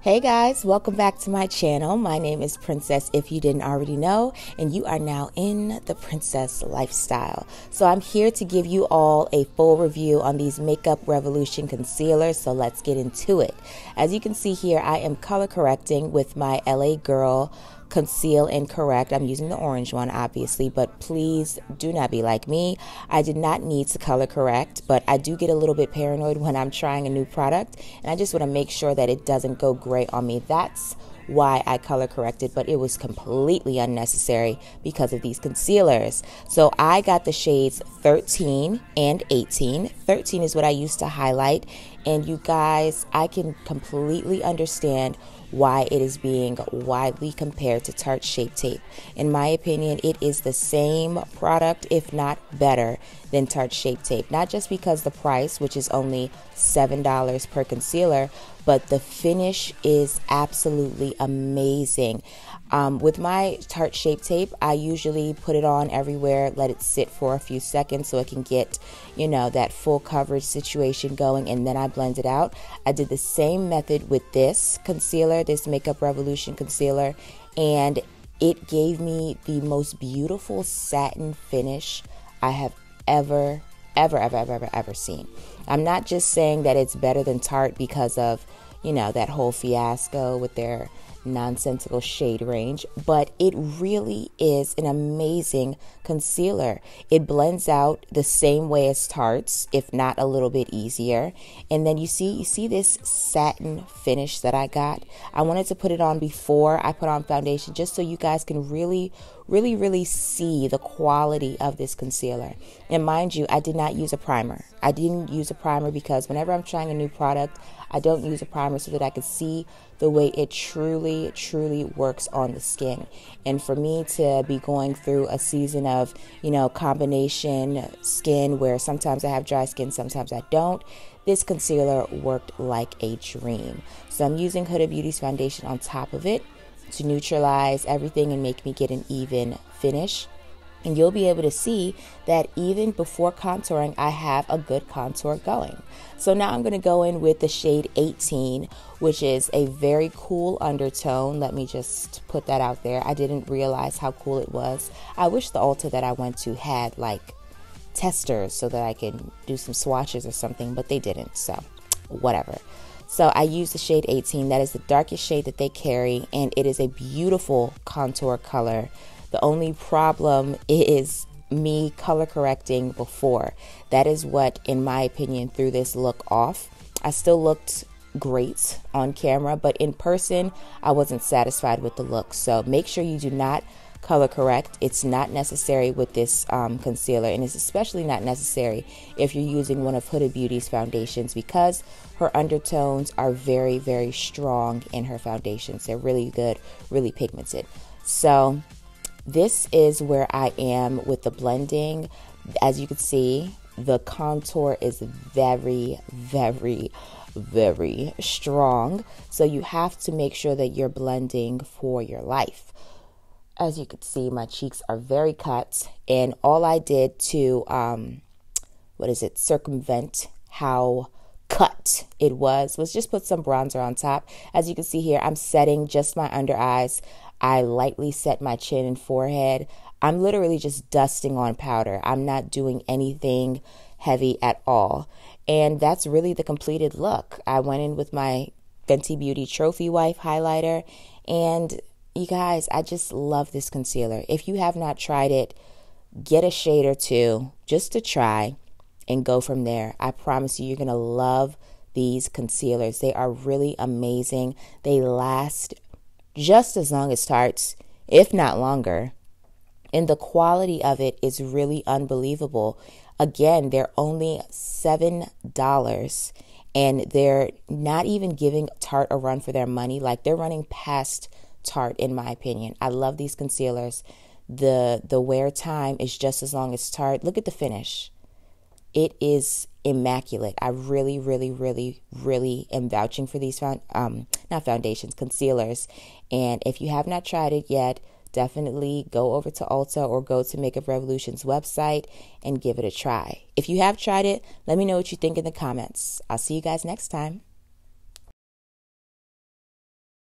Hey guys, welcome back to my channel. My name is Princess, if you didn't already know, and you are now in the Princess lifestyle. So I'm here to give you all a full review on these Makeup Revolution concealers, so let's get into it. As you can see here, I am color correcting with my LA Girl Conceal and Correct. I'm using the orange one, obviously, but please do not be like me. I did not need to color correct, but I do get a little bit paranoid when I'm trying a new product, and I just want to make sure that it doesn't go gray on me. That's why I color corrected, but it was completely unnecessary because of these concealers. So I got the shades 13 and 18. 13 is what I used to highlight, and you guys, I can completely understand why it is being widely compared to Tarte Shape Tape. In my opinion, it is the same product, if not better than Tarte Shape Tape. Not just because the price, which is only $7 per concealer, but the finish is absolutely amazing. With my Tarte Shape Tape, I usually put it on everywhere, let it sit for a few seconds so it can get, you know, that full coverage situation going, and then I blend it out. I did the same method with this concealer, this Makeup Revolution concealer, and it gave me the most beautiful satin finish I have ever seen. I'm not just saying that it's better than Tarte because of, you know, that whole fiasco with their nonsensical shade range, but it really is an amazing concealer. It blends out the same way as Tarte's, if not a little bit easier. And then you see this satin finish that I got. I wanted to put it on before I put on foundation, just so you guys can really see the quality of this concealer. And mind you, I did not use a primer. I didn't use a primer because whenever I'm trying a new product, I don't use a primer so that I can see the way it truly works on the skin. And for me to be going through a season of, you know, combination skin where sometimes I have dry skin, sometimes I don't, this concealer worked like a dream. So I'm using Huda Beauty's foundation on top of it to neutralize everything and make me get an even finish. And you'll be able to see that even before contouring, I have a good contour going. So now I'm going to go in with the shade 18, which is a very cool undertone. Let me just put that out there. I didn't realize how cool it was. I wish the Ulta that I went to had like testers so that I can do some swatches or something, but they didn't, so whatever. So I used the shade 18. That is the darkest shade that they carry, and it is a beautiful contour color. The only problem is me color correcting before. That is what, in my opinion, threw this look off. I still looked great on camera, but in person, I wasn't satisfied with the look. So make sure you do not color correct. It's not necessary with this concealer, and it's especially not necessary if you're using one of Huda Beauty's foundations, because her undertones are very strong in her foundations. They're really good, really pigmented. So this is where I am with the blending. As you can see, the contour is very strong. So you have to make sure that you're blending for your life. As you can see, my cheeks are very cut, and all I did to, circumvent how cut it was just put some bronzer on top. As you can see here, I'm setting just my under eyes. I lightly set my chin and forehead. I'm literally just dusting on powder. I'm not doing anything heavy at all. And that's really the completed look. I went in with my Fenty Beauty Trophy Wife highlighter, and you guys, I just love this concealer. If you have not tried it, get a shade or two just to try and go from there. I promise you, you're going to love these concealers. They are really amazing. They last just as long as Tarte's, if not longer. And the quality of it is really unbelievable. Again, they're only $7, and they're not even giving Tarte a run for their money. Like, they're running past Tarte, in my opinion. I love these concealers. The wear time is just as long as Tarte. Look at the finish. It is immaculate. I really am vouching for these not foundations, concealers. And if you have not tried it yet, definitely go over to Ulta or go to Makeup Revolution's website and give it a try. If you have tried it, let me know what you think in the comments. I'll see you guys next time.